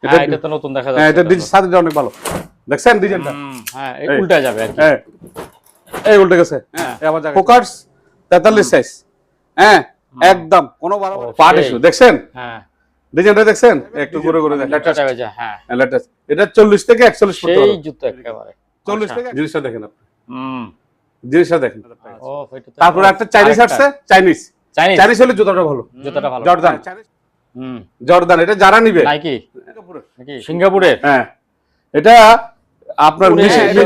হ্যাঁ এটা তো নতুন দেখা হ্যাঁ, যাচ্ছে। এটা ডিজাইন সাথে অনেক ভালো। দেখছেন ডিজাইনটা? হ্যাঁ এই উল্টা যাবে আর কি। হ্যাঁ এই উল্টে গেছে। হ্যাঁ আবার ফোকাস 43 সাইজ। হ্যাঁ একদম কোনো বাড়াবাড়ি পার্ট ইস্যু দেখছেন? হ্যাঁ ডিজাইনটা দেখছেন? একটু ঘুরে ঘুরে দেখেন। লেটেস্ট হবে হ্যাঁ লেটেস্ট। এটা 40 থেকে 41 পর্যন্ত সেই হবে। জুতো একেবারে 40 থেকে জিনিসটা দেখেন আপনি। হুম জিনিসটা দেখেন। ও এটা তো তারপরে একটা চাইনিজ আসছে, চাইনিজ। চাইনিজ চাইনিজ হলে জুতাটা ভালো। জুতোটা ভালো। জর্দান। হুম জর্দান এটা যারা নিবে। নাইকি নাকি সিঙ্গাপুরের? হ্যাঁ এটা আপনার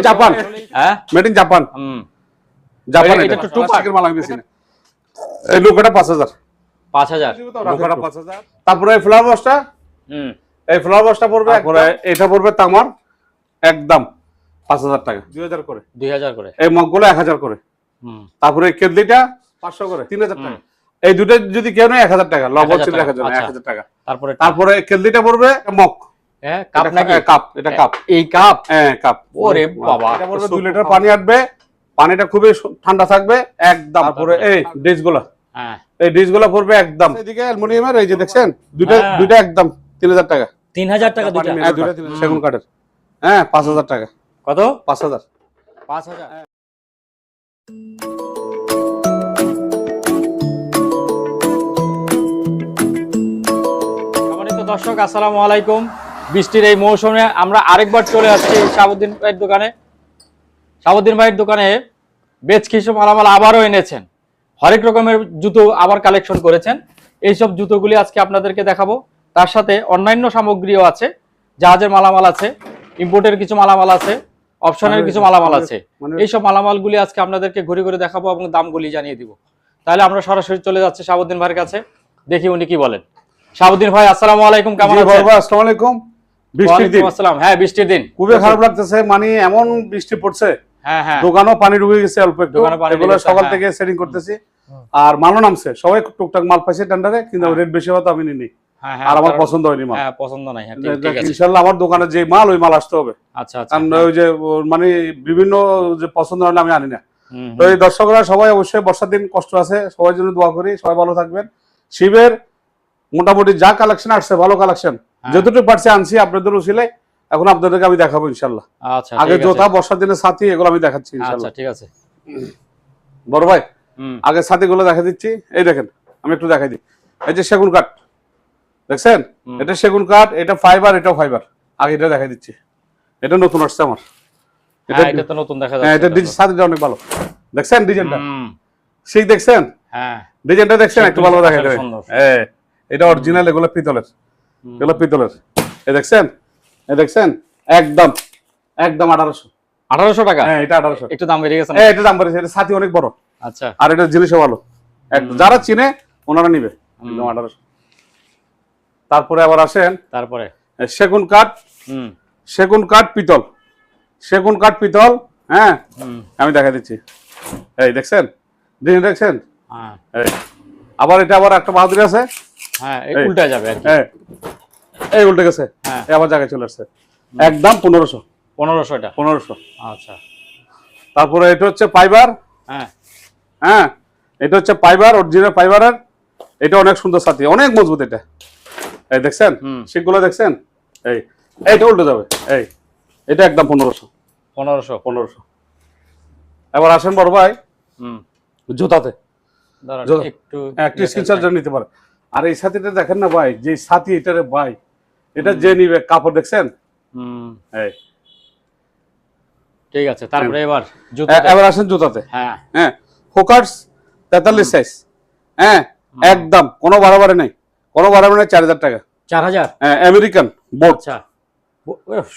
জাপান। হ্যাঁ মেড ইন জাপান। জাপান এটা এটা একটু প্লাস্টিকের মাল আমি বেশি না। এই লোকটা 5000। 5000 লোকটা 5000। তারপরে এই ফ্লাওয়ার বক্সটা হুম এই ফ্লাওয়ার বক্সটা পড়বে তারপরে এটা পড়বে তামার একদম 5000 টাকা 2000 করে 2000 করে এই মগগুলো 1000 করে হুম তারপরে এই কেটলিটা 500 করে 3000 টাকা এই দুটো যদি কেউ নেয় 1000 টাকা লবণ ছিল 1000 টাকা তারপরে তারপরে কেটলিটা পড়বে মগ হ্যাঁ কাপ নাকি কাপ এটা কাপ এই কাপ হ্যাঁ কাপ ওরে বাবা এটা পড়বে 2 লিটার পানি আসবে পানিটা খুবই ঠান্ডা থাকবে একদম তারপরে এই ডিশগুলো হ্যাঁ এই ডিশগুলো পড়বে একদম এদিকে অ্যালুমিনিয়ামের এই যে দেখছেন দুইটা একদম 3000 টাকা 3000 টাকা দুটো হ্যাঁ দুইটা সেগুন কাঠের হ্যাঁ 5000 টাকা কত 5000 5000 সম্মানিত দর্শক আসসালামু আলাইকুম। বৃষ্টির এই মৌসুমে আমরা আরেকবার চলে আসছি শাহাবুদ্দিন ভাইয়ের দোকানে। শাহাবুদ্দিন ভাইয়ের দোকানে বেশ কিছু মালামাল আবারও এনেছেন, হরেক রকমের জুতো আবার কালেকশন করেছেন। এইসব জুতোগুলি আজকে আপনাদেরকে দেখাবো। তার সাথে অন্যান্য সামগ্রীও আছে, জাহাজের মালামাল আছে, ইম্পোর্টের কিছু মালামাল আছে, অপশনের কিছু মালামাল আছে। এইসব মালামালগুলি আজকে আপনাদেরকে ঘুরে ঘুরে দেখাবো এবং দামগুলি জানিয়ে দিব। তাহলে আমরা সরাসরি চলে যাচ্ছি শাহাবুদ্দিন ভাইয়ের কাছে, দেখি উনি কি বলেন। শাহাবুদ্দিন ভাই আসসালামু আলাইকুম, কেমন আছেন? আসসালামু আলাইকুম। বৃষ্টির দিন আসসালাম। হ্যাঁ বৃষ্টির দিন খুবই খারাপ লাগতেছে, মানে এমন বৃষ্টি পড়ছে হ্যাঁ হ্যাঁ দোকানও পানি ঢুকে গেছে অল্প একটু। দোকানে পানি এগুলো ঢুকে গেছে, সকাল হ্যাঁ। থেকে সেটিং করতেছি আর মালও নামছে, সবাই টুকটাক মাল পাইছে টেন্ডারে, কিন্তু রেট বেশি হতো আমি নিই হ্যাঁ হ্যাঁ আর আমার পছন্দ হয়নি মাল। হ্যাঁ পছন্দ নাই। হ্যাঁ ঠিক আছে ইনশাআল্লাহ আমার দোকানে যে মাল ওই মাল আসতে হবে। আচ্ছা আচ্ছা কারণ ওই যে মানে বিভিন্ন যে পছন্দ হলে আমি আনি না। হুম, তো এই দর্শকরা সবাই অবশ্যই বর্ষার দিন কষ্ট আছে, সবার জন্য দোয়া করি, সবাই ভালো থাকবেন। শিবের মোটামুটি যা কালেকশন আসছে ভালো কালেকশন, যতটুকু পারছি আনছি আপনাদের উসিলে। এখন আপনাদেরকে আমি দেখাবো ইনশাআল্লাহ। আচ্ছা আগে ঠিক আছে। জোতা বর্ষার দিনে ছাতি এগুলো আমি দেখাচ্ছি আচ্ছা ইনশাআল্লাহ। ঠিক আছে বড় ভাই হুম আগে ছাতিগুলো দেখা দিচ্ছি। এই দেখেন আমি একটু দেখাই দিই। এই যে সেগুন কাঠ দেখছেন, এটা সেগুন কাঠ, এটা ফাইবার, এটাও ফাইবার। আগে এটা দেখাই দিচ্ছি, এটা নতুন আসছে আমার। হ্যাঁ এটা তো নতুন দেখা হ্যাঁ যাচ্ছে। এটা ডিজাইন ছাতিটা অনেক ভালো। দেখছেন ডিজাইনটা? হুম সেই দেখছেন হ্যাঁ ডিজাইনটা দেখছেন? একটু ভালো দেখাই দেবে। সুন্দর। হ্যাঁ এটা অরিজিনাল, এগুলো পিতলের, এগুলো পিতলের। এই দেখছেন, এই দেখছেন একদম একদম 1800। 1800 টাকা? হ্যাঁ এটা 1800। একটু দাম বেড়ে গেছে না? হ্যাঁ এটা দাম বেড়েছে, এটা ছাতি অনেক বড় আচ্ছা আর এটা জিনিসও ভালো একদম, যারা চিনে ওনারা নিবে একদম 1800। তারপরে আবার আসেন তারপরে সেগুন কাঠ, হুম সেগুন কাঠ পিতল, সেগুন কাঠ পিতল। হ্যাঁ হুম আমি দেখা দিচ্ছি। এই দেখছেন ডিজাইন দেখছেন? হ্যাঁ এই আবার এটা আবার একটা বাহাদুরি আছে। হ্যাঁ এই উল্টা যাবে আর কি। হ্যাঁ এই উল্টে গেছে। হ্যাঁ এই আবার জায়গায় চলে আসছে একদম 1500। 1500 এটা? 1500। আচ্ছা তারপরে এটা হচ্ছে ফাইবার। হ্যাঁ হ্যাঁ এটা হচ্ছে ফাইবার, অরিজিনাল ফাইবারের। এটা অনেক সুন্দর সাথী, অনেক মজবুত এটা। এই দেখছেন শিকগুলো দেখছেন? এই এইটা উল্টে যাবে। এই এটা একদম 1500। 1500 এবার আসেন বড় ভাই হুম জুতাতে। দাঁড়ান একটু একটা স্ক্রিনশট নিতে পারে। আর এই সাথীটা দেখেন না ভাই, যে সাথী এটারে ভাই, এটা যে নিবে কাপড় দেখছেন? হুম এই ঠিক আছে। তারপরে এবার জুতো এবার আসেন জুতাতে। হ্যাঁ হ্যাঁ ফোকাস 43 সাইজ। হ্যাঁ একদম কোনো বাড়াবাড়ি নাই, কোনো বাড়াবাড়ি নাই। 4000 টাকা। 4000? হ্যাঁ আমেরিকান বোট। আচ্ছা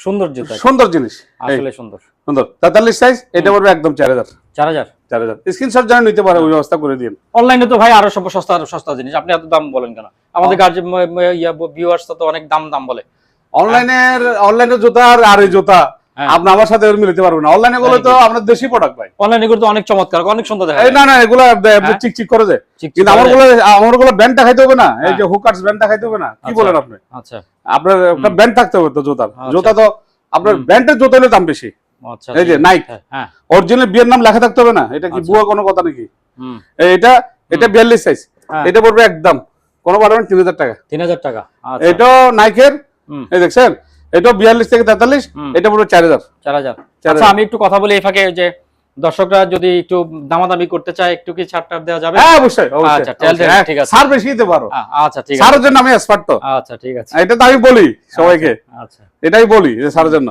সুন্দর জুতো, সুন্দর জিনিস, আসলে সুন্দর সুন্দর। 43 সাইজ, এটা পড়বে একদম 4000। 4000 4000 স্ক্রিনশট যেন নিতে পারে ওই ব্যবস্থা করে দিন। অনলাইনে তো ভাই আরো সব সস্তা, আরো সস্তা জিনিস, আপনি এত দাম বলেন কেন? আমাদের গার্জেন ভিউয়ার্স তো অনেক দাম বলে। অনলাইনের জুতা আর এই জুতা আপনি আমার সাথে মিলাতে পারবেন না। অনলাইনে গুলো তো আপনার দেশি প্রোডাক্ট ভাই। অনলাইনে গুলো তো অনেক চমৎকার, অনেক সুন্দর দেখা এই যায়। না না এগুলো চিকচিক করে যায়, কিন্তু আমার গুলো ব্যান্ডটা খাইতে হবে না। এই যে হুকার্স ব্যান্ডটা খাইতে হবে না, কি বলেন আপনি? আচ্ছা আপনার একটা ব্যান্ড থাকতে হবে তো জুতার। জুতা তো আপনার ব্যান্ডের জুতা হলে দাম বেশি। আচ্ছা এই যে নাইক হ্যাঁ অরিজিনাল বিয়ের নাম লেখা থাকতে হবে না। এটা কি বুয়া কোনো কথা নাকি? এটা 42 সাইজ, এটা পড়বে একদম কোনো বাড়াবেন 3000 টাকা। 3000 টাকা। এটা নাইকের এই দেখছেন, এটা 42 থেকে 43, এটা পুরো 4000। 4000। আচ্ছা আমি একটু কথা বলি এই ফাঁকে, যে দর্শকরা যদি একটু দামাদামি করতে চায় একটু কি ছাড় দেওয়া যাবে? হ্যাঁ অবশ্যই আচ্ছা ঠিক আছে, স্যার বেশি দিতে পারো। আচ্ছা ঠিক আছে, স্যারের জন্য আমি এক্সপার্ট তো। আচ্ছা ঠিক আছে, এটা তো আমি বলি সবাইকে, আচ্ছা এটাই বলি যে স্যারের জন্য।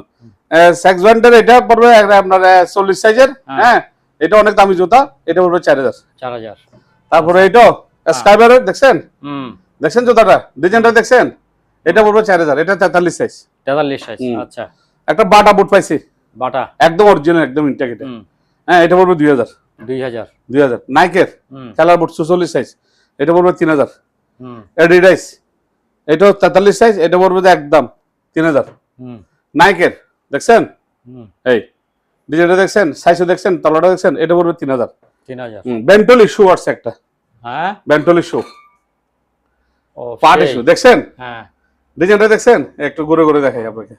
সেক্স ব্যান্ডের এটা পড়বে আপনার 40 সাইজের, হ্যাঁ এটা অনেক দামি জুতা, এটা পড়বে 4000। 4000। তারপরে এটা স্কাইবারের দেখছেন, দেখছেন জুতাটা, ডিজাইনটা দেখছেন, এটা পড়বে 4000, এটা 43 সাইজ। 43 সাইজ, আচ্ছা। একটা বাটা বুট পাইছি, বাটা একদম অরিজিনাল, একদম ইনটেক এটা, হ্যাঁ এটা পড়বে 2000। 2000 নাইকের খেলার বুট 44 সাইজ, এটা পড়বে 3000। এডিডাস এটা 43 সাইজ, এটা পড়বে একদম 3000। নাইকের দেখছেন, এই ডিজাইনটা দেখছেন, সাইজও দেখছেন, তলাটা দেখছেন, এটা পড়বে 3000। বেন্টলি শু আছে একটা, হ্যাঁ বেন্টলি শু, ও পার্টি শু দেখছেন, হ্যাঁ ডিজাইনটা দেখছেন, একটু ঘুরে ঘুরে দেখাই আপনাকে।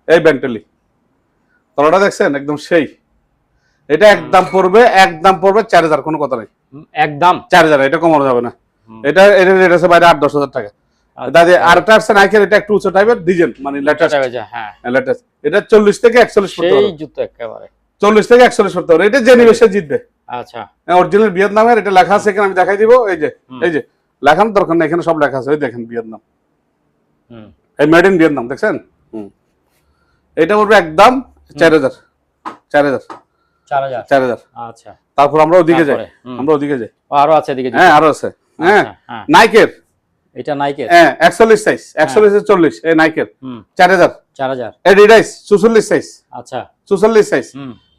এই বেন্টলি তলাটা দেখছেন, একদম সেই। এটা একদম পড়বে 4000, কোনো কথা নেই, একদম 4000, এটা কমানো যাবে না। এটা এর রেট আছে বাইরে 8-10 হাজার টাকা। দাদা আরেকটা আছে নাইকের, এটা একটু উঁচু টাইপের ডিজাইন, মানে লেটেস্ট, হ্যাঁ লেটেস্ট। এটা 40 থেকে 41 পড়তে সেই পারে, জুতো একেবারে 40 থেকে 41 পড়তে পারে। এটা যে নিবে সে জিতবে। আচ্ছা অরিজিনাল ভিয়েতনামের, এটা লেখা আছে এখানে, আমি দেখাই দিব। এই যে লেখার দরকার নেই, এখানে সব লেখা আছে, ওই দেখেন ভিয়েতনাম, এই মেড ইন ভিয়েতনাম দেখছেন। এটা পড়বে একদম 4000। 4000। আচ্ছা। তারপর আমরা ওদিকে যাই, আরো আছে এদিকে, হ্যাঁ আরো আছে, হ্যাঁ নাইকের, এটা নাইকের, হ্যাঁ 41 সাইজ, 41 এর 40, এই নাইকের 4000। এডিডাস 44 সাইজ, আচ্ছা 44 সাইজ,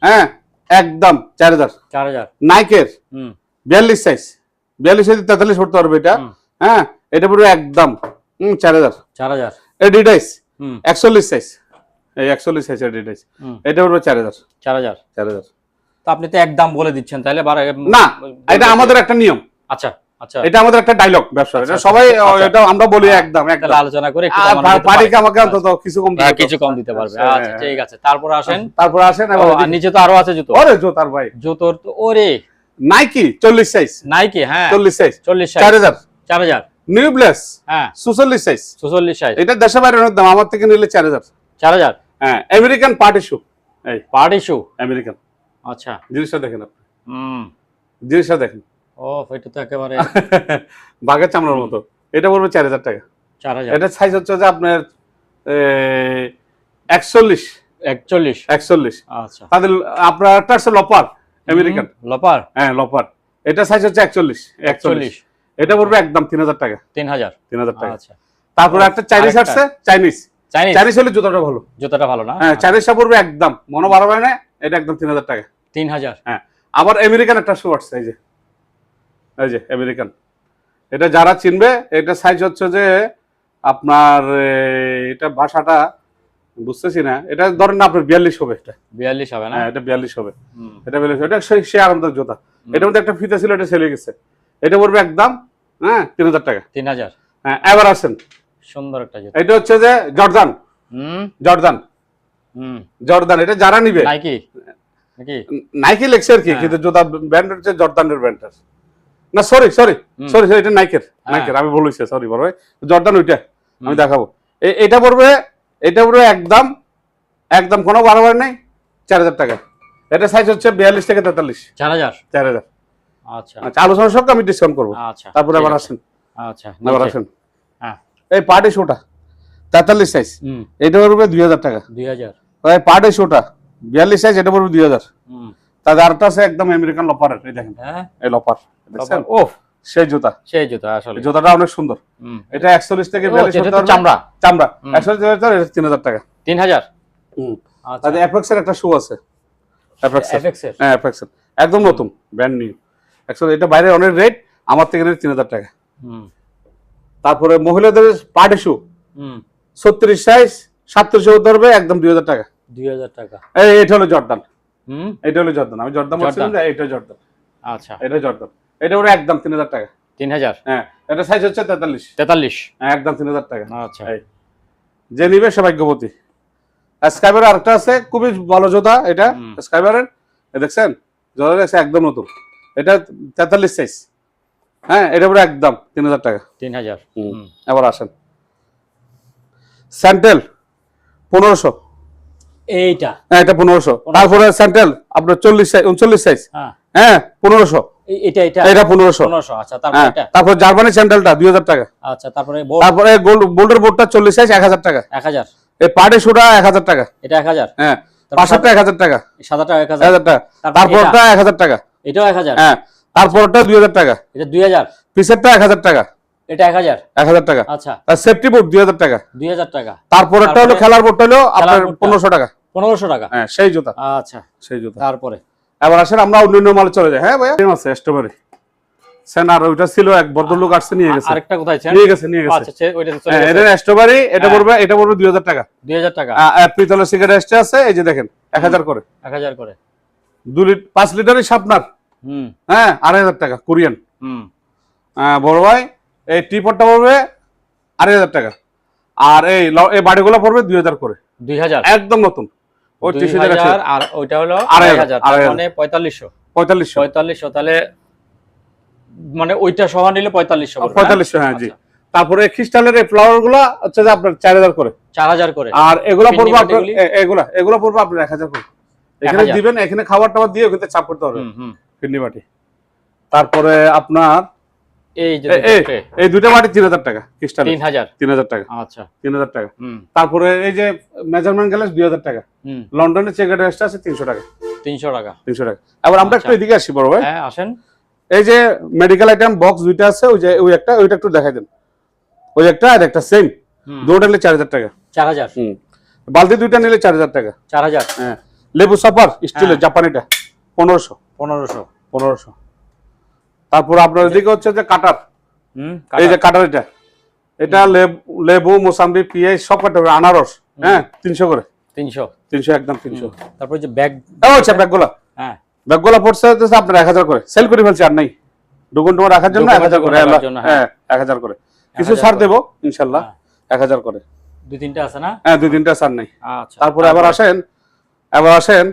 হ্যাঁ একদম 4000। নাইকের 42 সাইজ, 42 সাইজ 43 পড়তে পারবে এটা, হ্যাঁ এটা পুরো একদম 4000। এডিডাস 41 সাইজ, এই 41 সাইজ এডিডাস, এটা পুরো 4000। তো আপনি তো একদম বলে দিচ্ছেন তাহলে, না এটা আমাদের একটা নিয়ম। আচ্ছা আচ্ছা, এটা আমাদের একটা ডায়লগ ব্যবসা, এটা সবাই এটা আমরা বলি একদম আলোচনা করে পারিকে আমাকে অন্তত কিছু কম দিতে পারবে। আচ্ছা ঠিক আছে, তারপর আসেন আর নিচে তো আরো আছে জুতো। ওরে জুতার ভাই, জুতোর তো ওরে নাইকি 40 সাইজ, নাইকি হ্যাঁ 40 সাইজ, 4000। নিউ ব্লেস হ্যাঁ 46 সাইজ, 46 সাইজ, এটা দেশে বাইরে অনেক দাম, আমার থেকে নিলে 4000। হ্যাঁ আমেরিকান পার্টি শু, এই পার্টি শু আমেরিকান। আচ্ছা জিনিসটা দেখেন আপনি, জিনিসটা দেখেন, ও এটা তো একেবারে বাঘের চামড়ার মতো। এটা পড়বে 4000 টাকা। 4000। এটা সাইজ হচ্ছে যে আপনার 41। আচ্ছা তাদের আপনার একটা আছে লপার, আমেরিকান লপার, হ্যাঁ লপার, এটা সাইজ হচ্ছে 41। এটা পড়বে একদম 3000 টাকা। 3000 টাকা। আচ্ছা তারপরে একটা চাইনিজ আসছে, চাইনিজ হলে জুতাটা ভালো না, হ্যাঁ চাইনিজটা পড়বে একদম মনে বাড়াবে না, এটা একদম 3000 টাকা। 3000। হ্যাঁ আবার আমেরিকান একটা শু আসছে, এই যে আমেরিকান, এটা যারা চিনবে, এটা সাইজ হচ্ছে যে আপনার এটা ভাষাটা বুঝতেছি না, এটা ধরেন না আপনার 42 হবে, এটা 42 হবে না, হ্যাঁ এটা 42 হবে, এটা 42, এটা সে আরামদায়ক জুতা। এটার মধ্যে একটা ফিতা ছিল, এটা ছেলে গেছে, এটা পড়বে একদম হ্যাঁ 3000 টাকা। 3000। হ্যাঁ এবার আসেন, সুন্দর একটা জুতা, এটা হচ্ছে যে জর্দান, জর্দান এটা যারা নিবে, নাইকি নাইকি লেখছে আর কি, কিন্তু জুতা ব্র্যান্ড হচ্ছে জর্দানের ব্র্যান্ডের, না সরি এটা নাইকের, আমি বলেছি সরি বড় ভাই, জর্দান ওইটা আমি দেখাবো। এটা পড়বে একদম কোনো বাড়াবার নেই, 4000 টাকা। এটা সাইজ হচ্ছে 42 থেকে 43। 4000। আচ্ছা আচ্ছা, আলোচনা সব আমি ডিসকাউন্ট করবো। আচ্ছা তারপরে আবার আসেন, আচ্ছা আবার আসেন, হ্যাঁ এই পার্টি শোটা 43 সাইজ, এটা পড়বে 2000 টাকা। 2000। এই পার্টি শোটা 42 সাইজ, এটা পড়বে 2000। তাদের আরেকটা আছে একদম আমেরিকান লপারের, এই দেখেন, এই লপার দেখছেন, ও সেই জুতা আসলে জুতাটা অনেক সুন্দর। এটা 41 থেকে 42 চামড়া 41 থেকে 3000 টাকা। 3000। আচ্ছা এফএক্স এর একটা শু আছে, এফএক্স এর, হ্যাঁ এফএক্স এর একদম নতুন ব্র্যান্ড নিউ, অ্যাকচুয়ালি এটা বাইরে অনেক রেট, আমার থেকে 3000 টাকা। তারপরে মহিলাদের পার্টি শু 36 সাইজ, 37 ধরবে একদম 2000 টাকা। 2000 টাকা। এটা হলো জর্দান, এটা হলো জর্দান, আমি জর্দান বলছিলাম যে এটা জর্দান। আচ্ছা এটা জর্দান, এটা ওরা একদম 3000 টাকা। 3000। হ্যাঁ এটা সাইজ হচ্ছে 43। হ্যাঁ একদম 3000 টাকা। আচ্ছা যে নিবে সে ভাগ্যবতী। স্কাইবার আরেকটা আছে, খুবই ভালো জুতা এটা স্কাইবারের, দেখছেন জোড়া আছে একদম নতুন, এটা 43 সাইজ, হ্যাঁ এটা পুরো একদম 3000 টাকা। 3000। আবার আসেন, স্যান্টেল 1500, এইটা হ্যাঁ এটা 1500। তারপরে স্যান্টেল আপনার 40 সাইজ 39 সাইজ, হ্যাঁ হ্যাঁ 1500, এটা এটা এটা 1500। 1500। আচ্ছা তারপর হ্যাঁ এটা, তারপর জার্মানি স্যান্ডেলটা 2000 টাকা। আচ্ছা তারপরে বোর্ড তারপরে বোল্ডের বোর্ডটা 40 সাইজ 1000 টাকা। 1000, এই পার্টি শুটা 1000 টাকা। এটা 1000, হ্যাঁ তারপর পাশেরটা 1000 টাকা। সাদাটা 1000, 1000 টাকা। তারপরটা 1000 টাকা। এটাও 1000, হ্যাঁ তারপরটা 2000 টাকা। এটা 2000, পিছেরটা 1000 টাকা। এটা 1000, 1000 টাকা। আচ্ছা আর সেফটি বোর্ড 2000 টাকা। 2000 টাকা। তারপরেরটা হলো তারপরে খেলার বোর্ডটা হলো আপনার খেলার বোর্ডটা 1500 টাকা। 1500 টাকা। হ্যাঁ সেই জুতা, আচ্ছা সেই জুতা। তারপরে এবার আসেন আমরা অন্যান্য মাল চলে যাই। হ্যাঁ ভাইয়া আছে স্ট্রবেরি সেন, আর ওইটা ছিল এক ভদ্রলোক আসছে নিয়ে গেছে। আরেকটা কোথায় ছেন? নিয়ে গেছে, নিয়ে গেছে। আচ্ছা ওইটা চলে হ্যাঁ গেছে। এটা স্ট্রবেরি, এটা হ্যাঁ। এটা পড়বে 2000 টাকা। 2000 টাকা, পিতলের সিগারেট আছে, এই যে দেখেন 1000 করে। 1000 করে। 5 লিটারের শার্পনার, হুম হ্যাঁ 2500 টাকা কোরিয়ান। হুম বড় ভাই এই টিপটটা পড়বে 2500 টাকা। আর এই বাড়িগুলো পড়বে 2000 করে, 2000, একদম নতুন। ওই 2000 আর ওইটা হলো 2500, 2000, মানে 4500। 4500, 4500 তাহলে মানে ওইটা সহ নিলে 4500 পড়বে, 4500, হ্যাঁ জি। আচ্ছা, তারপরে ক্রিস্টালের এই ফ্লাওয়ার গুলা হচ্ছে যে আপনার 4000 করে। 4000 করে। আর এগুলা পিন্নি পড়বে আপনার বাটিগুলি? এগুলা পড়বে আপনার 1000 করে। এখানে 1000 দিবেন, এখানে খাবার টাবার দিয়ে ওখানে চাপ করতে হবে হুম হুম। পিন্নি বাটি। তারপরে আপনার এই যে এই দুইটা বাটি 3000 টাকা ক্রিস্টাল, 3000, 3000 টাকা, আচ্ছা 3000 টাকা। হুম তারপরে এই যে মেজারমেন্ট গ্লাস 2000 টাকা। হুম, লন্ডনের চেকার ড্রেসটা আছে 300 টাকা, 300 টাকা। 300 টাকা। এবার আমরা একটু আচ্ছা। এদিকে আসি বড় ভাই। হ্যাঁ আসেন। এই যে মেডিকেল আইটেম বক্স দুইটা আছে, ওই যে ওইটা একটু দেখাই দেন। ওই একটা আর একটা সেম, হুম, দুটো নিলে 4000 টাকা। 4000, বালতি দুইটা নিলে 4000 টাকা। 4000, হ্যাঁ লেবু সাপার স্টিলের হ্যাঁ। জাপানিটা 1500, 1500। 1500। তারপর আপনার এদিকে হচ্ছে যে কাটার, হুম, এই যে কাটার এটা লেবু মোসাম্বি পিঁয়াজ সব কাটা হবে, আনারস, হ্যাঁ 300 করে। 300। 300 একদম 300। তারপর যে ব্যাগ, আচ্ছা ব্যাগগুলা, হ্যাঁ ব্যাগগুলা পড়ছে হচ্ছে আপনার 1000 করে। সেল করে ফেলছি আর নাই, দোকান টোকান রাখার জন্য 1000 করে। রাখার জন্য, হ্যাঁ 1000 করে। কিছু 1000 ছাড় করে। দেবো ইনশাল্লাহ, হ্যাঁ। 1000 করে। 2-3টা আছে না? হ্যাঁ 2-3টা ছাড় নাই। আচ্ছা তারপরে আবার আসেন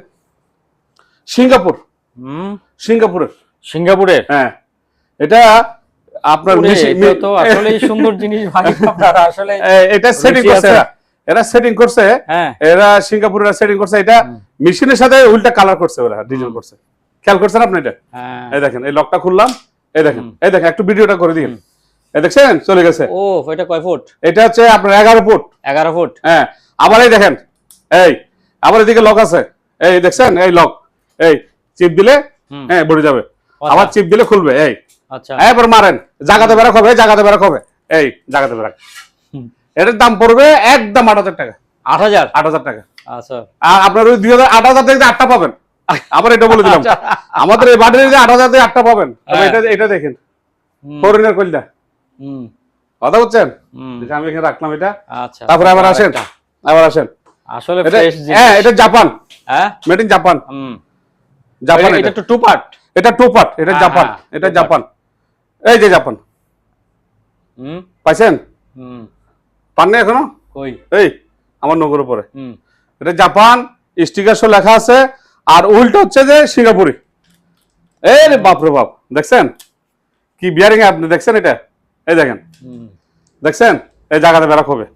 সিঙ্গাপুর, হুম, সিঙ্গাপুরের, সিঙ্গাপুরের। হ্যাঁ এটা আপনার এটা তো আসলেই সুন্দর জিনিস ভাই, আপনারা আসলে এটা সেটিং রুচি করছে আছে। এরা সেটিং করছে, হ্যাঁ এরা সিঙ্গাপুরের সেটিং করছে। এটা মেশিনের সাথে উল্টা কালার করছে, ওরা ডিজাইন করছে। খেয়াল করছেন আপনি এটা? হ্যাঁ। এই দেখেন, এই লকটা খুললাম, এই দেখেন একটু ভিডিওটা করে দিন। এই দেখছেন চলে গেছে। ও এটা কয় ফুট? এটা হচ্ছে আপনার 11 ফুট। 11 ফুট। হ্যাঁ আবার এই দেখেন, আবার এদিকে লক আছে, এই দেখছেন এই লক, এই চিপ দিলে হ্যাঁ বড়ে যাবে, আবার চিপ দিলে খুলবে। আচ্ছা এবার মারেন, জায়গাতে বেরাক হবে, জায়গাতে বেরাক হবে, জায়গাতে বেরাক। এটার দাম পড়বে একদম 8000 টাকা। 8000, 8000 টাকা। আচ্ছা আর আপনার ওই 8000 থেকে 8টা পাবেন। আবার এটা বলে দিলাম, আমাদের এই বাড়ির যে 8000 থেকে 8টা পাবেন। এটা দেখেন ফরেনের কইলটা, হুম কথা বলছেন? হুম, আমি এখানে রাখলাম এটা। আচ্ছা তারপরে আবার আসেন, আসলে এটা ফ্রেশ জিনিস। হ্যাঁ এটা জাপান, হ্যাঁ made in Japan. Japan, Japan এটা একটু টু পার্ট। এটা টু পার্ট, এটা হ্যাঁ, জাপান, হ্যাঁ, এটা two জাপান। এই যে জাপান, হুম পাইছেন? হুম, পান না এখনো? কই? এই আমার নগর উপরে, হুম, এটা জাপান, স্টিকার সহ লেখা আছে। আর উল্টো হচ্ছে যে সিঙ্গাপুরি। এই রে বাপ রে বাপ, দেখছেন কি বিয়ারিং আপনি দেখছেন? এটা এই দেখেন, হুম। দেখছেন এই জায়গাতে বেরাক হবে।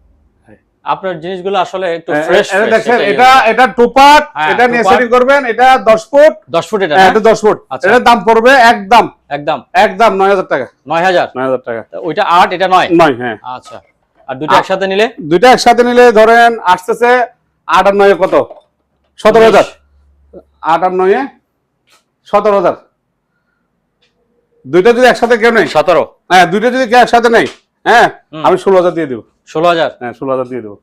আপনার জিনিসগুলো আসলে একটু ফ্রেশ। দেখছেন এটা টু পার্ট, হ্যাঁ, এটা two নিয়ে part। সেটিং করবেন। এটা 10 ফুট, 10 ফুট এটা হ্যাঁ না? এটা 10 ফুট। আচ্ছা। এটার দাম পড়বে একদম একদম একদম 9000 টাকা। 9000। 9000 টাকা। ওইটা 8, এটা 9। 9, হ্যাঁ। আচ্ছা, আর দুটো একসাথে নিলে? দুইটা একসাথে নিলে ধরেন আসতেছে 8 আর 9 কত? 17000। 8 আর 9 17000। দুইটা যদি একসাথে কেউ নেই 17। হ্যাঁ, দুইটা যদি কেউ একসাথে নেই, হ্যাঁ আমি 16000 দিয়ে দেবো। 16000। হ্যাঁ 16000 দিয়ে দেবো।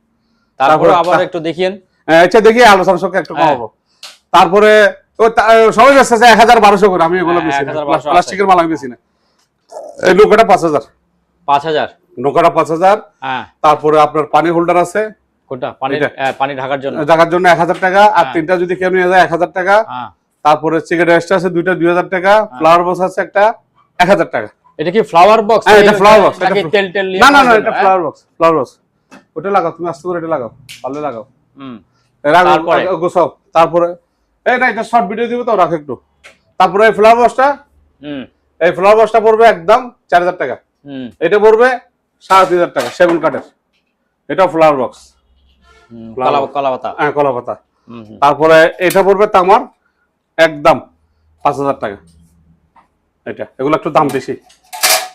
তারপরে আবার একটু দেখিয়েন। আচ্ছা দেখি আলোচনা সঙ্গে একটু কমাবো। তারপরে সবাই ব্যস্ত আছে 1000-1200 করে। আমি এগুলো বেশি না, 1200 প্লাস্টিকের মাল আমি বেশি না। এই নৌকাটা 5000। 5000। নৌকাটা 5000। হ্যাঁ। তারপরে আপনার পানি হোল্ডার আছে, কোনটা? পানি ঢাকার জন্য, জায়গার জন্য 1000 টাকা। আর তিনটা যদি কেউ নিয়ে যায় 1000 টাকা। হ্যাঁ। তারপরে সিগারেট এক্সট্রা আছে দুইটা 2000 টাকা। ফ্লাওয়ার বক্স আছে একটা 1000 টাকা। এটা কি ফ্লাওয়ার বক্স? হ্যাঁ এটা ফ্লাওয়ার বক্স। নাকি তেল না না না, এটা ফ্লাওয়ার বক্স। ফ্লাওয়ার বক্স ওটা লাগাও, তুমি আস্তে করে এটা লাগাও, পারলে লাগাও। হুম। তারপরে গোছাও। তারপরে না এটা শর্ট ভিডিও দিব তো, রাখো একটু। তারপরে এই ফ্লাওয়ার বক্সটা, এই ফ্লাওয়ার বক্সটা পড়বে একদম 4000 টাকা। এটা পড়বে 3500 টাকা সেগুন কাঠের। এটা ফ্লাওয়ার বক্স, কলা পাতা। হ্যাঁ কলা পাতা। তারপরে এটা পড়বে তামার, একদম 5,000 টাকা। এগুলো একটু দাম বেশি,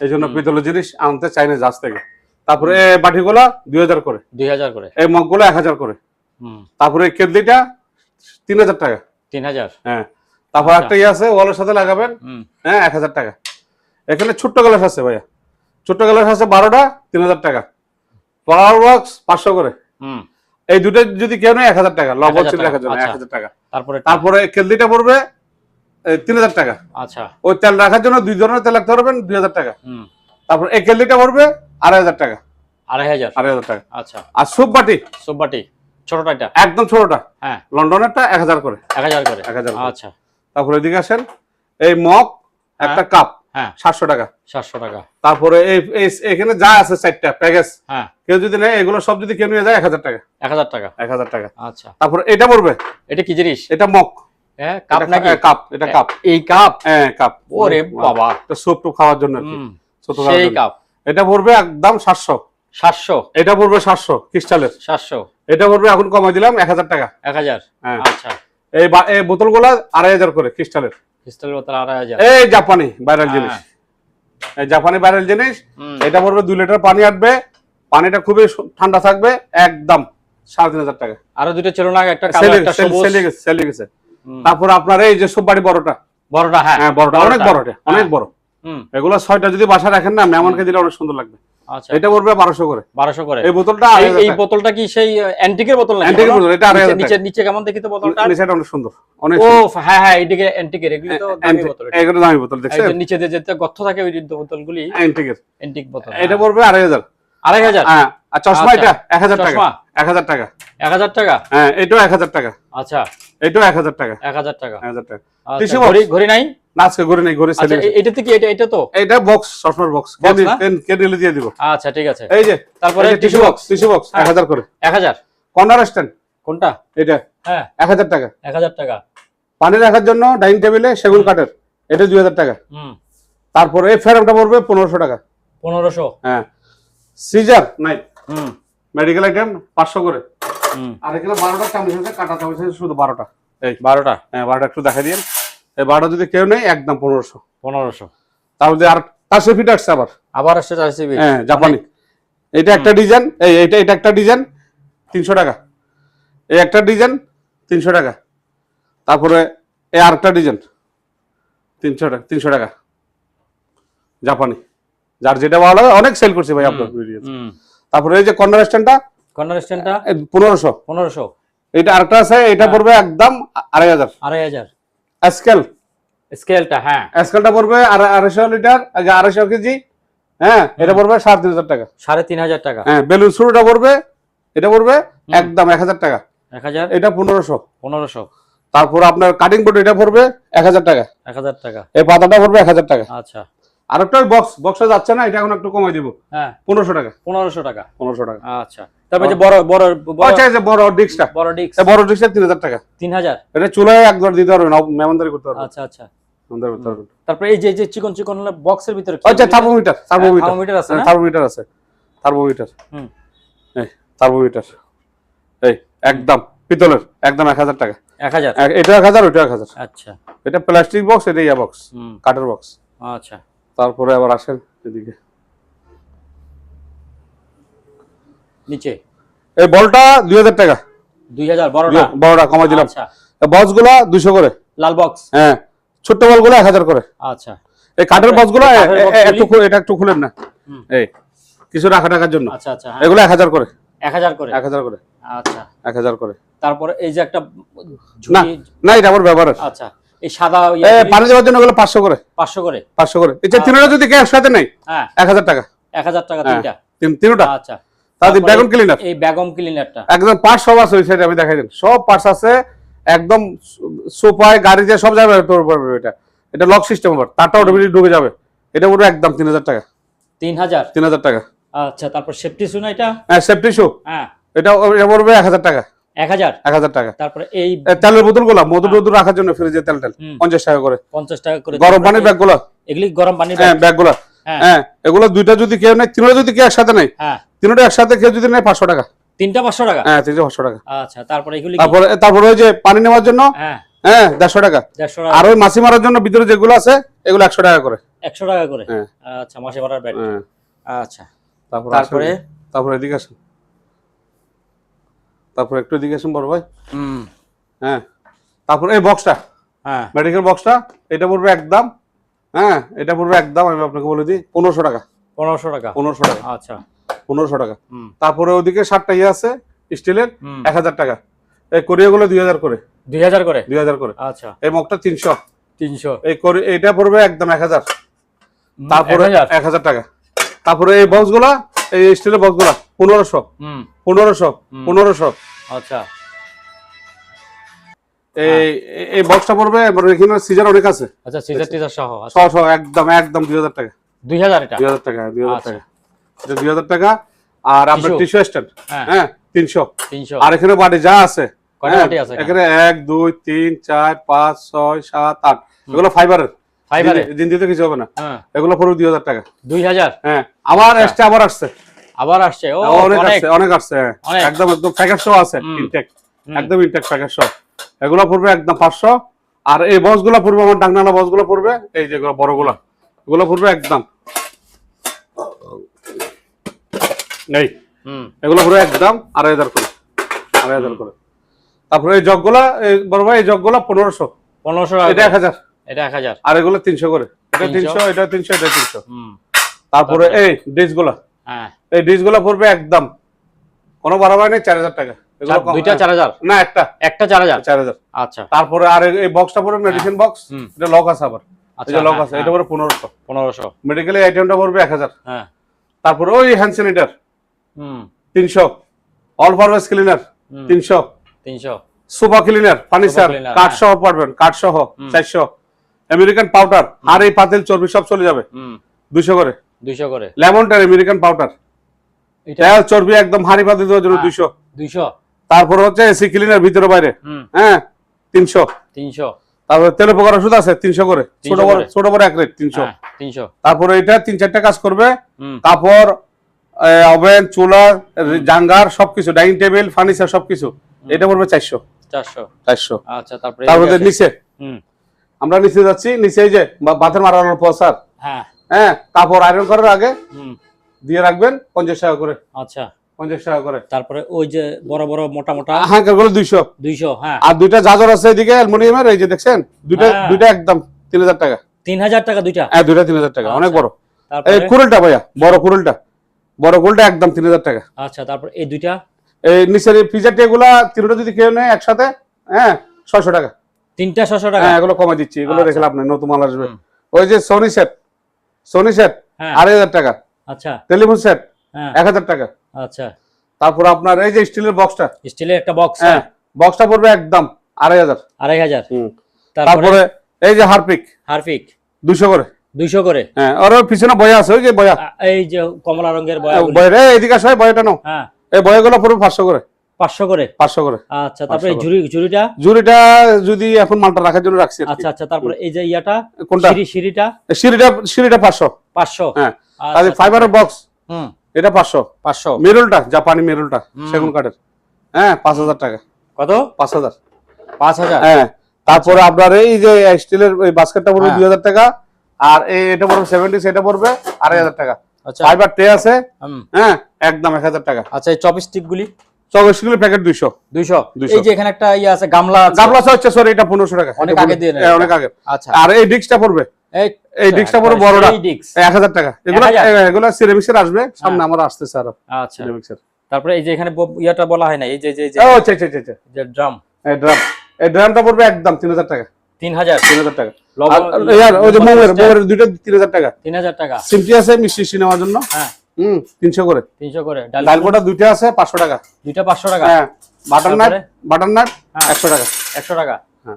এই জন্য পিতলের জিনিস আনতে চাই না জাহাজ থেকে। তারপরে বাটিগুলা 2000 করে, 2000 করে। এই মগগুলো 1000 করে। তারপরে এই কেটলিটা 3000 টাকা। 3000। হ্যাঁ। তারপর একটা ইয়ে আছে ওয়ালের সাথে লাগাবেন, হ্যাঁ 1000 টাকা। এখানে ছোট্ট গ্লাস আছে ভাইয়া, ছোট্ট গ্লাস আছে 12টা, 3000 টাকা। ফ্লাওয়ার বক্স 500 করে। এই দুটো যদি কেউ নেয় 1000 টাকা, লবণ ছিল রাখার জন্য 1000 টাকা। তারপরে কেটলিটা পড়বে 3000 টাকা। আচ্ছা। ওই তেল রাখার জন্য 2 ধরনের তেল রাখতে পারবেন, 2000 টাকা। তারপর এই কেটলিটা পড়বে 2500 টাকা। 2500 টাকা। আচ্ছা। আর সুপ বাটি ছোটটা এটা একদম ছোটটা, হ্যাঁ লন্ডনেরটা 1000 করে। 1000 করে। 1000। আচ্ছা। তারপরে এদিকে আসেন, এই মগ একটা কাপ, হ্যাঁ 700 টাকা। 700 টাকা। তারপরে এখানে যা আছে 4টা প্যাকেজ, হ্যাঁ কেউ যদি নেয় এগুলো সব যদি কেউ নিয়ে যায় 1000 টাকা। 1000 টাকা। 1000 টাকা। আচ্ছা। তারপরে এটা পড়বে, এটা কি জিনিস? এটা মগ, হ্যাঁ কাপ নাকি? কাপ, এটা কাপ। এই কাপ? হ্যাঁ কাপ। ওরে বাবা, এটা স্যুপ টুপ খাওয়ার জন্য আর কি, ছোট খাওয়ার সেই জন্য। কাপ। এটা পড়বে একদম 700। 700। এটা পড়বে 700 ক্রিস্টালের। 700। এটা পড়বে এখন কমাই দিলাম 1000 টাকা। 1000। হ্যাঁ। আচ্ছা। এই বোতলগুলা 2500 করে ক্রিস্টালের। ক্রিস্টাল বোতল 2500। এই জাপানি ভাইরাল জিনিস, এই জাপানি ভাইরাল জিনিস। এটা পড়বে 2 লিটার পানি আটবে, পানিটা খুবই ঠান্ডা থাকবে, একদম 3500 টাকা। আরো দুটো ছিল না, একটা কালো একটা সবুজ। সেলে গেছে। তারপর আপনার এই যে সুপারি বড়টা, হ্যাঁ হ্যাঁ বড়টা অনেক বড়টা, অনেক বড়। এগুলো 6টা যদি বাসা রাখেন না, মেহমানকে দিলে অনেক সুন্দর লাগবে। আচ্ছা। এটা পড়বে 1200 করে। 1200 করে। এই বোতলটা এই বোতলটা কি সেই অ্যান্টিকের বোতল নাকি? অ্যান্টিকের বোতল, এটা 2500 নিচে কেমন দেখি তো বোতলটা? নিচেটা অনেক সুন্দর, অনেক ও সুন্দর। হ্যাঁ হ্যাঁ, এইদিকে অ্যান্টিকের, এগুলো তো দামি বোতল। এগুলো দামি বোতল দেখছেন, এই যে নিচে যেতে গর্ত থাকে ওই বোতলগুলি অ্যান্টিকের। অ্যান্টিক বোতল। এটা পড়বে 2500। 2500। হ্যাঁ। আর চশমা এটা 1000 টাকা। চশমা 1000 টাকা। 1000 টাকা। হ্যাঁ এটাও 1000 টাকা। আচ্ছা। এটাও 1000 টাকা। 1000 টাকা। 1000 টাকা। আচ্ছা, ঘড়ি নাই? না আজকে ঘড়ি নাই, ঘড়ি আচ্ছা, সেলে। এটাতে কি এটা তো? এটা বক্স, চশমার বক্স। না? কেন দিয়ে দিব। আচ্ছা ঠিক আছে। এই যে তারপরে টিস্যু বক্স, 1000 করে। 1000। কর্নার স্ট্যান্ড কোনটা? এটা হ্যাঁ 1000 টাকা। 1000 টাকা। পানি রাখার জন্য ডাইনিং টেবিলে সেগুন কাঠের, এটা 2000 টাকা। তারপরে এই ফ্রেমটা পড়বে 1500 টাকা। 1500। হ্যাঁ। সিজার নাই, মেডিকেল আইটেম 500 করে। আর এখানে 12টা চামচ আছে, কাটা চামচ আছে শুধু 12টা। এই 12টা। হ্যাঁ 12টা একটু দেখাই দিন। এই 12টা যদি কেউ নেই একদম 1500। 1500। তারপরে আর 400 ফিট আসছে আবার আসছে 400 ফিট। হ্যাঁ জাপানি। এটা একটা ডিজাইন, এটা একটা ডিজাইন 300 টাকা। এই একটা ডিজাইন 300 টাকা। তারপরে এই আরেকটা ডিজাইন 300 টাকা জাপানি। যার যেটা ভালো লাগে, অনেক সেল করছে ভাই আপনার ভিডিও। তারপরে এই যে কর্নার স্ট্যান্ডটা 1500। 1500। এটা আরেকটা আছে, এটা পড়বে একদম 2500। 2500। স্কেলটা? হ্যাঁ স্কেলটা পড়বে 250 লিটার, 250 কেজি। হ্যাঁ এটা পড়বে 3500 টাকা। 3500 টাকা। হ্যাঁ বেলুন শুরুটা পড়বে, এটা পড়বে একদম 1000 টাকা। 1000। এটা 1500। 1500। তারপর আপনার কাটিং বোর্ড, এটা পড়বে 1000 টাকা। 1000 টাকা। এই পাতাটা পড়বে 1000 টাকা। আচ্ছা। আরেকটা বক্সটা যাচ্ছে না, এটা এখন একটু কমাই দিব। হ্যাঁ 1500 টাকা। 1500 টাকা। 1500 টাকা। আচ্ছা। তারপর যে বড় আচ্ছা এই যে বড় ডিস্কটা, বড় ডিস্ক, এই বড় ডিস্কটা 3000 টাকা। 3000। এটা চুলায় একবার দিতে পারবেন, মেহমানদারি করতে পারবেন। আচ্ছা আচ্ছা। মেহমানদারি করতে পারবেন। তারপর এই যে চিকন চিকন বক্সের ভিতরে কি? আচ্ছা থার্মোমিটার আছে না? থার্মোমিটার আছে। এই থার্মোমিটার, এই একদম পিতলের, একদম 1000 টাকা। 1000। এটা 1000, ওইটা 1000। আচ্ছা। এটা প্লাস্টিক বক্স, এটা ইয়া বক্স, কাঠের বক্স। আচ্ছা। তারপরে আবার আসেন এদিকে, নিচে এই বলটা 2000 টাকা। 2000 বড়টা কমাই দিলাম। আচ্ছা। বক্সগুলো 200 করে। লাল বক্স। হ্যাঁ ছোট বলগুলো 1000 করে। আচ্ছা। এই কাঠের বক্সগুলো এটা একটু খুলেন না, এই কিছু রাখার জন্য। আচ্ছা আচ্ছা। এগুলো 1000 করে। 1000 করে। 1000 করে। আচ্ছা। 1000 করে। তারপরে এই যে একটা না ঝুড়ি। না, এটা আমার ব্যবহার। আচ্ছা। এই সাদা পানি দেওয়ার জন্য এগুলো 500 করে। 500 করে। 500 করে। এই যে তিনটা যদি ক্যাশ সাথে নেই, হ্যাঁ 1000 টাকা। 1000 টাকা তিনটা। তিনটা। আচ্ছা। তাহলে ব্যাগম ক্লিনার, এই ব্যাগম ক্লিনারটা একদম পার্টস সব আছে ওই সাইডে, আমি দেখাই দিন। সব পার্টস আছে একদম, সোফায় গাড়িতে সব জায়গায় তোর পারবে। এটা লক সিস্টেম, আবার তারটা অটোমেটিক ঢুকে যাবে। এটা পুরো একদম 3000 টাকা। 3000 টাকা। আচ্ছা। তারপর সেফটি শু না এটা? হ্যাঁ সেফটি শু। হ্যাঁ এটা পড়বে 1000 টাকা। 1000 টাকা। তারপরে এই তেলের বোতলগুলো মধু রাখার জন্য ফ্রিজে তেল 50 টাকা করে। 50 টাকা করে। গরম পানির ব্যাগগুলো, এগুলি গরম পানির হ্যাঁ ব্যাগগুলো। হ্যাঁ এগুলো দুইটা যদি কেউ নেয়, তিনটা যদি কেউ একসাথে নেয়, তিনটা একসাথে কেউ যদি নেয় 500 টাকা। তিনটা 500 টাকা? হ্যাঁ, 500 টাকা। আচ্ছা, তারপরে এগুলি কি? তারপরে ওই যে পানি নেওয়ার জন্য, হ্যাঁ হ্যাঁ 150 টাকা। 150 টাকা। আর ওই মাছি মারার জন্য ভিতরে যেগুলো আছে এগুলো 100 টাকা করে। 100 টাকা করে? হ্যাঁ। আচ্ছা, মাসে ভাড়ার ব্যাট। হ্যাঁ। আচ্ছা, তারপরে এদিকে আসুন, তারপরে একটু এদিকে আসুন বড় ভাই। হ্যাঁ, তারপরে এই বক্সটা, হ্যাঁ মেডিকেল বক্সটা, এটা পড়বে একদম, হ্যাঁ এটা পড়বে একদম, আমি আপনাকে বলে দিই 1500 টাকা। 1500 টাকা? 1500 টাকা। আচ্ছা, 1500 টাকা। তারপরে ওদিকে 7টা ইয়ে আছে স্টিলের, 1000 টাকা। এই কোরিয়াগুলো 2000 করে। 2000 করে? 2000 করে। আচ্ছা, এই মগটা 300। 300? এইটা পড়বে একদম 1000। তারপরে 1000? 1000 টাকা। তারপরে এই বক্সগুলা, এই স্টিলের বক্সগুলা 1500। 1500। আচ্ছা, এই বক্সটা পড়বে, এখানে সিজার অনেক আছে। আচ্ছা, সিজার টিজার সহ? সহ একদম 2000 টাকা। 2000? এটা 2000 টাকা, 2000 টাকা, এটা 2000 টাকা। আর আপনার টিস্যু স্ট্যান্ড, হ্যাঁ 300। আর এখানে বাটি যা আছে, কয়টা বাটি আছে এখানে? 1 2 3 4 5 6 7 8, এগুলো ফাইবারের। জিন্দিতে কিছু হবে না। এগুলো পড়বে 2000 টাকা। 2000? হ্যাঁ, আবার আসছে। আবার আসছে? ও অনেক আসছে। একদম প্যাকেট সহ আছে, ইনটেক, একদম ইনটেক প্যাকেট সহ। এগুলো পড়বে একদম 500। আর এই বক্সগুলো পড়বে, আমার ডাকনালা বক্সগুলো পড়বে, এই যেগুলো বড়গুলো, এগুলো পড়বে একদম এই, এগুলো পড়বে একদম 2500 করে। 2500 করে। তারপরে এই জগগুলা, বড় ভাই এই জগগুলা 1500। 1500 টাকা? এটা 1000। এটা 1000। আর এগুলো 300 করে। এটা 300, এটা 300, এটা 300। তারপরে এই ডিশগুলা, হ্যাঁ এই ডিশগুলা পড়বে একদম কোনো বাড়াবাড়ি নেই, 4000 টাকা। দুইটা 4000? না, একটা 4000। 4000। আচ্ছা, তারপরে আর এই বক্সটা পড়বে মেডিসিন বক্স, এটা লক আছে আবার, এই যে লক আছে, এটা পড়বে 1500। 1500। মেডিকেল আইটেমটা পড়বে 1000। হ্যাঁ। তারপরে ওই hand sanitiser 300, all purpose cleaner 300, 300। Super cleaner furniture কাঠ সহ পারবেন, কাঠ সহ 400। আমেরিকান পাউডার আর এই পাতিল চর্বি সব চলে যাবে 200 করে। 200 করে? লেমনটার আমেরিকান পাউডার, তেল চর্বি একদম হাড়ি পাতিল দেওয়ার জন্য 200। 200। তারপর হচ্ছে এসি ক্লিনার ভিতরে বাইরে, হ্যাঁ 300। 300। তারপরে তেলে পোকার ওষুধ আছে 300 করে, ছোট বড় এক রেট 300। 300। তারপরে এটা 3-4টা কাজ করবে, কাপড়, ওভেন, চুলা, জাঙ্গার সবকিছু, ডাইনিং টেবিল, ফার্নিচার সবকিছু, এটা পড়বে 400। 400। আচ্ছা, তারপরে নিচে আমরা নিচে যাচ্ছি, নিচে এই যে বাথের মারানোর পসার, হ্যাঁ কাপড় আয়রন করার আগে দিয়ে রাখবেন 50 টাকা করে। আচ্ছা, 50 টাকা করে। তারপরে ওই যে বড় বড় মোটা মোটা হ্যাঙ্গারগুলো 200। 200। হ্যাঁ। আর দুইটা জাজর আছে এদিকে অ্যালুমিনিয়ামের, এই যে দেখছেন দুইটা একদম 3000 টাকা। 3000 টাকা দুইটা? হ্যাঁ, দুইটা 3000 টাকা, অনেক বড়। এই কুড়ুলটা ভাইয়া, বড় কুড়ুলটা একদম 3000 টাকা। আচ্ছা, তারপর এই দুইটা, এই নিচের পিজা টেগুলা তিনটা যদি কেউ নেয় একসাথে, হ্যাঁ 600 টাকা। তিনটা 600 টাকা? হ্যাঁ, এগুলো কমাই দিচ্ছি, এগুলো রেখে লাভ নাই, নতুন মাল আসবে। ওই যে সোনি সেট 2500 টাকা। আচ্ছা। টেলিফোন সেট 1000 টাকা। আচ্ছা। তারপর আপনার এই যে স্টিলের বক্সটা, স্টিলের একটা বক্স, হ্যাঁ বক্সটা পড়বে একদম 2500। 2500। তারপরে এই যে হারপিক 200 করে। 200 করে? হ্যাঁ, আর ওর পিছনে বয়া আছে, ওই যে বয়া, এই যে কমলা রঙের বয়া, এইদিকে আসে বয়াটা নাও। হ্যাঁ, এই বয়াগুলো পড়বে 500 করে। 500 করে? 500 করে। আচ্ছা, তারপরে ঝুড়িটা যদি এখন মালটা রাখার জন্য রাখছি। আচ্ছা আচ্ছা, তারপরে এই যে ইয়াটা কোনটা, সিঁড়িটা 500। 500? হ্যাঁ। আর ফাইবারের বক্স, এটা 500। মেরুলটা, জাপানি মেরুলটা সেগুন কাঠের, হ্যাঁ 5000 টাকা। কত? 5000। 5000? হ্যাঁ। তারপরে আপনার এই যে স্টিলের ওই বাস্কেটটা পড়বে 2000 টাকা। আর এটা পড়বে 70, সেটা পড়বে 2500 টাকা। আচ্ছা, ফাইবার ট্রে আছে, হ্যাঁ একদম 1000 টাকা। আচ্ছা, এই চপস্টিক গুলি প্যাকেট 200। এই যে এখানে একটা ইয়ে আছে, গামলা হচ্ছে, সরি এটা 1500 টাকা, অনেক আগে দিয়ে, অনেক আগে। আচ্ছা, আর এই ডিস্কটা পড়বে, এই ডিস্কটা পড়বে বড়টা 1000 টাকা। এগুলো সিরামিক্সের আসবে সামনে, আমার আসতেছে আরো। আচ্ছা, সিরামিক্সের। তারপরে এই যে এখানে ইয়াটা বলা হয় না, এই যে যে ড্রাম, এই ড্রামটা পড়বে একদম 3000 টাকা। 3000 টাকা। ওই যে মোমের দুইটা 3000 টাকা। 3000 টাকা। সিমটি আছে মিষ্টি নেওয়ার জন্য, হ্যাঁ 300 করে। 300 করে। ডালকোটা দুইটা আছে 500 টাকা। দুইটা 500 টাকা। হ্যাঁ। বাটার নাট 100 টাকা। 100 টাকা।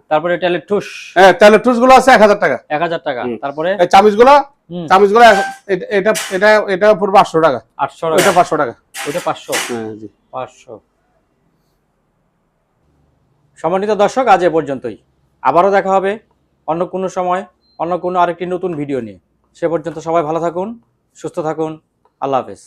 তারপরে তেলের টুস, হ্যাঁ তেলের টুস গুলো আছে 1000 টাকা। 1000 টাকা। তারপরে এই চামিচগুলো এটা পড়বে 800 টাকা। 800 টাকা। এটা 500 টাকা। ওটা 500? হ্যাঁ জি, 500। সম্মানিত দর্শক, আজ এ পর্যন্তই। আবারও দেখা হবে অন্য কোনো সময়, অন্য কোনো আরেকটি নতুন ভিডিও নিয়ে। সে পর্যন্ত সবাই ভালো থাকুন, সুস্থ থাকুন। আল্লাহ হাফেজ।